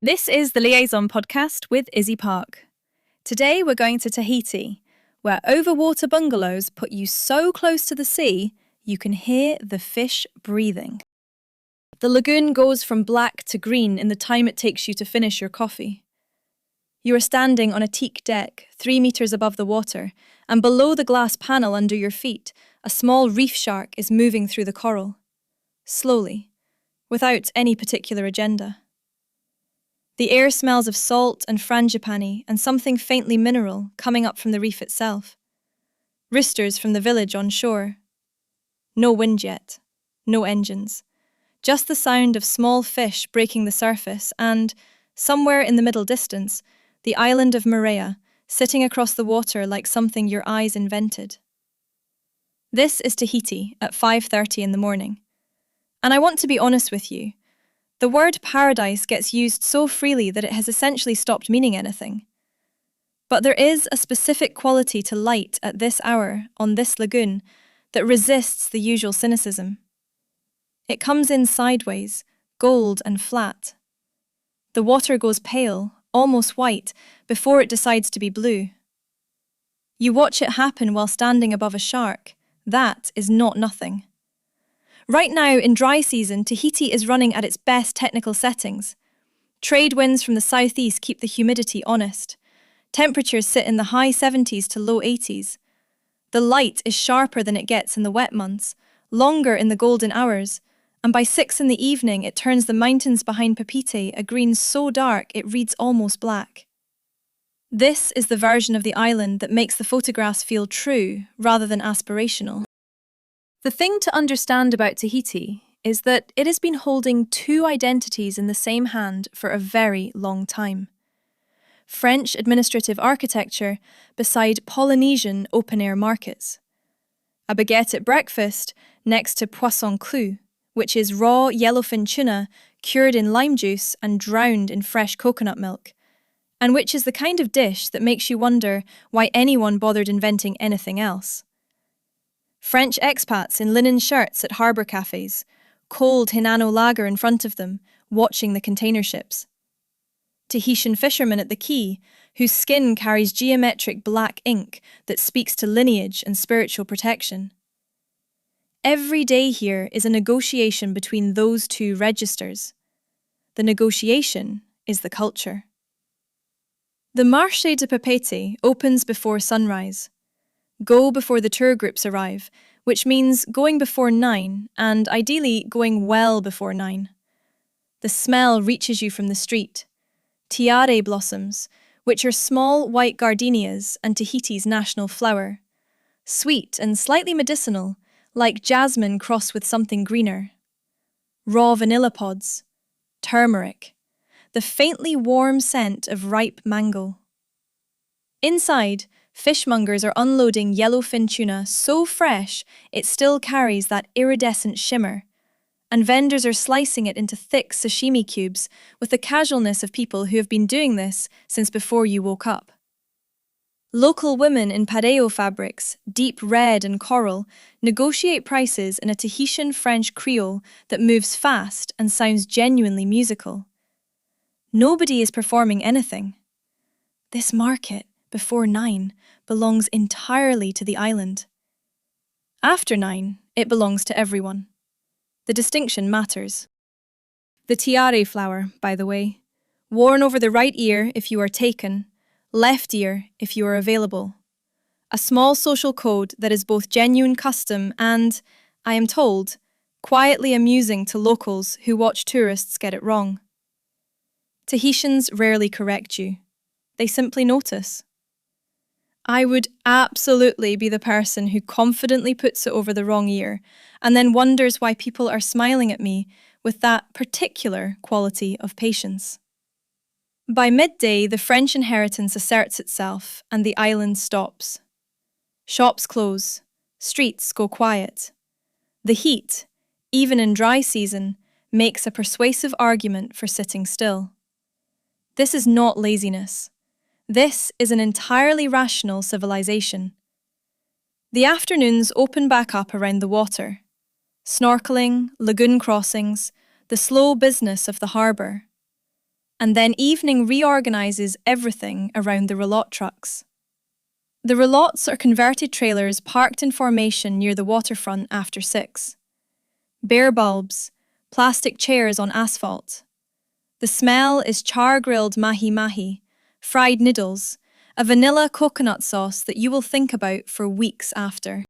This is the Liaison podcast with Izzy Park. Today we're going to Tahiti, where Overwater bungalows put you so close to the sea you can hear the fish breathing. The lagoon goes from black to green in the time it takes you to finish your coffee. You are standing on a teak deck 3 meters above the water, and below the glass panel under your feet, a small reef shark is moving through the coral. Slowly, without any particular agenda. The air smells of salt and frangipani and something faintly mineral coming up from the reef itself. Roosters from the village on shore. No wind yet. No engines. Just the sound of small fish breaking the surface and, somewhere in the middle distance, the island of Moorea, sitting across the water like something your eyes invented. This is Tahiti at 5:30 in the morning. And I want to be honest with you. The word paradise gets used so freely that it has essentially stopped meaning anything. But there is a specific quality to light at this hour on this lagoon that resists the usual cynicism. It comes in sideways, gold and flat. The water goes pale, almost white, before it decides to be blue. You watch it happen while standing above a shark. That is not nothing. Right now, in dry season, Tahiti is running at its best technical settings. Trade winds from the southeast keep the humidity honest. Temperatures sit in the high 70s to low 80s. The light is sharper than it gets in the wet months, longer in the golden hours, and by 6 in the evening it turns the mountains behind Papeete a green so dark it reads almost black. This is the version of the island that makes the photographs feel true rather than aspirational. The thing to understand about Tahiti is that it has been holding two identities in the same hand for a very long time. French administrative architecture beside Polynesian open-air markets. A baguette at breakfast next to poisson cru, which is raw yellowfin tuna cured in lime juice and drowned in fresh coconut milk, and which is the kind of dish that makes you wonder why anyone bothered inventing anything else. French expats in linen shirts at harbour cafes, cold Hinano lager in front of them, watching the container ships. Tahitian fishermen at the quay, whose skin carries geometric black ink that speaks to lineage and spiritual protection. Every day here is a negotiation between those two registers. The negotiation is the culture. The Marché de Papeete opens before sunrise. Go before the tour groups arrive, which means going before 9 and ideally going well before 9. The smell reaches you from the street. Tiare blossoms, which are small white gardenias and Tahiti's national flower. Sweet and slightly medicinal, like jasmine crossed with something greener. Raw vanilla pods. Turmeric. The faintly warm scent of ripe mango. Inside, fishmongers are unloading yellowfin tuna so fresh it still carries that iridescent shimmer, and vendors are slicing it into thick sashimi cubes with the casualness of people who have been doing this since before you woke up. Local women in pareo fabrics, deep red and coral, negotiate prices in a Tahitian French Creole that moves fast and sounds genuinely musical. Nobody is performing anything. This market, before 9, belongs entirely to the island. After 9, it belongs to everyone. The distinction matters. The tiare flower, by the way, worn over the right ear if you are taken, left ear if you are available. A small social code that is both genuine custom and, I am told, quietly amusing to locals who watch tourists get it wrong. Tahitians rarely correct you. They simply notice. I would absolutely be the person who confidently puts it over the wrong ear and then wonders why people are smiling at me with that particular quality of patience. By midday, the French inheritance asserts itself and the island stops. Shops close, streets go quiet. The heat, even in dry season, makes a persuasive argument for sitting still. This is not laziness. This is an entirely rational civilization. The afternoons open back up around the water. Snorkeling, lagoon crossings, the slow business of the harbour. and then evening reorganises everything around the roulotte trucks. The roulottes are converted trailers parked in formation near the waterfront after 6. Bare bulbs, plastic chairs on asphalt. The smell is char-grilled mahi-mahi, fried noodles, a vanilla coconut sauce that you will think about for weeks after.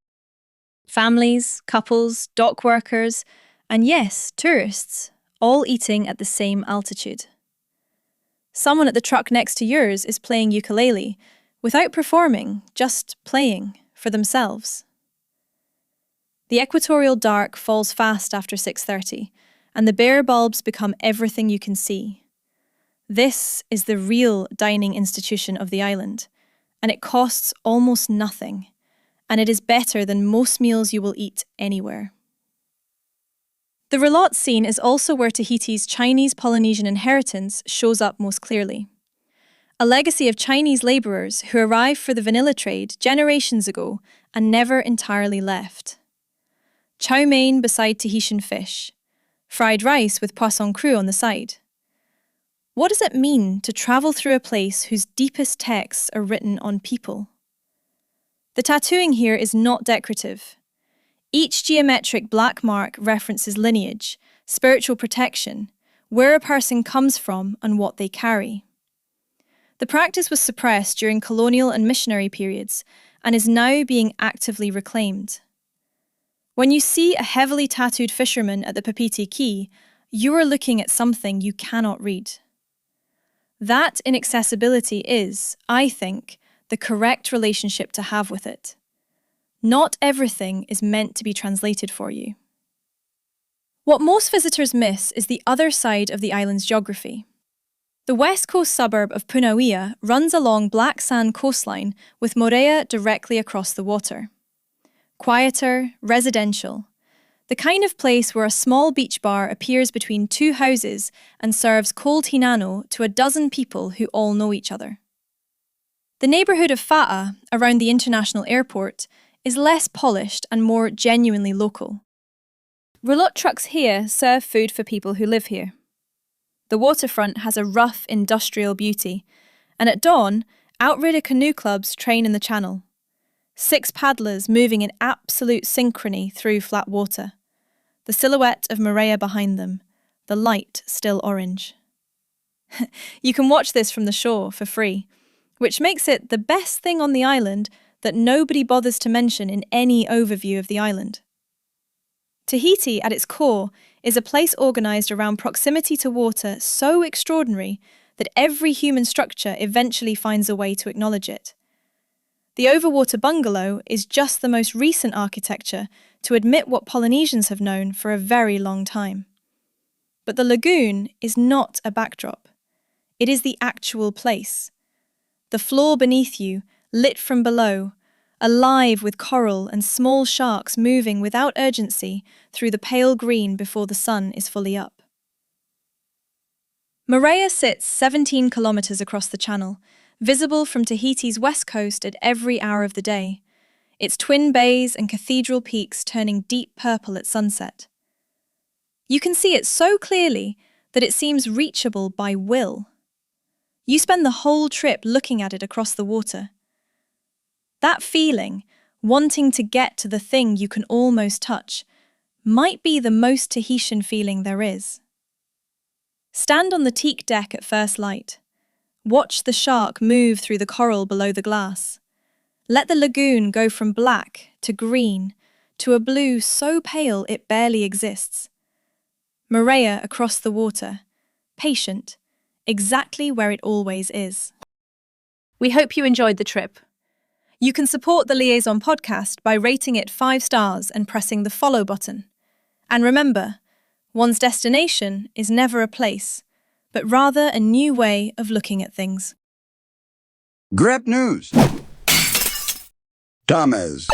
Families, couples, dock workers, and yes, tourists, all eating at the same altitude. Someone at the truck next to yours is playing ukulele, without performing, just playing, for themselves. The equatorial dark falls fast after 6:30, and the bare bulbs become everything you can see. This is the real dining institution of the island, and it costs almost nothing, and it is better than most meals you will eat anywhere. The roulotte scene is also where Tahiti's Chinese-Polynesian inheritance shows up most clearly. A legacy of Chinese labourers who arrived for the vanilla trade generations ago and never entirely left. Chow mein beside Tahitian fish, fried rice with poisson cru on the side. What does it mean to travel through a place whose deepest texts are written on people? The tattooing here is not decorative. Each geometric black mark references lineage, spiritual protection, where a person comes from and what they carry. The practice was suppressed during colonial and missionary periods and is now being actively reclaimed. When you see a heavily tattooed fisherman at the Papeete quay, you are looking at something you cannot read. That inaccessibility is, I think, the correct relationship to have with it. Not everything is meant to be translated for you. What most visitors miss is the other side of the island's geography. The west coast suburb of Moorea runs along black sand coastline with Moorea directly across the water. Quieter, residential. The kind of place where a small beach bar appears between two houses and serves cold hinano to a dozen people who all know each other. The neighbourhood of Fa'a, around the international airport, is less polished and more genuinely local. Roulotte trucks here serve food for people who live here. The waterfront has a rough industrial beauty, and at dawn, outrigger canoe clubs train in the channel. 6 paddlers moving in absolute synchrony through flat water. The silhouette of Moorea behind them, the light still orange. You can watch this from the shore for free, which makes it the best thing on the island that nobody bothers to mention in any overview of the island. Tahiti, at its core, is a place organised around proximity to water so extraordinary that every human structure eventually finds a way to acknowledge it. The Overwater bungalow is just the most recent architecture to admit what Polynesians have known for a very long time. But the lagoon is not a backdrop. It is the actual place. The floor beneath you, lit from below, alive with coral and small sharks moving without urgency through the pale green before the sun is fully up. Moorea sits 17 kilometres across the channel, visible from Tahiti's west coast at every hour of the day, its twin bays and cathedral peaks turning deep purple at sunset. You can see it so clearly that it seems reachable by will. You spend the whole trip looking at it across the water. That feeling, wanting to get to the thing you can almost touch, might be the most Tahitian feeling there is. Stand on the teak deck at first light. Watch the shark move through the coral below the glass. Let the lagoon go from black to green to a blue so pale it barely exists. Moorea across the water, patient, exactly where it always is. We hope you enjoyed the trip. You can support the Liaison podcast by rating it 5 stars and pressing the follow button. And remember, one's destination is never a place, but rather a new way of looking at things. Grab news. Thomas.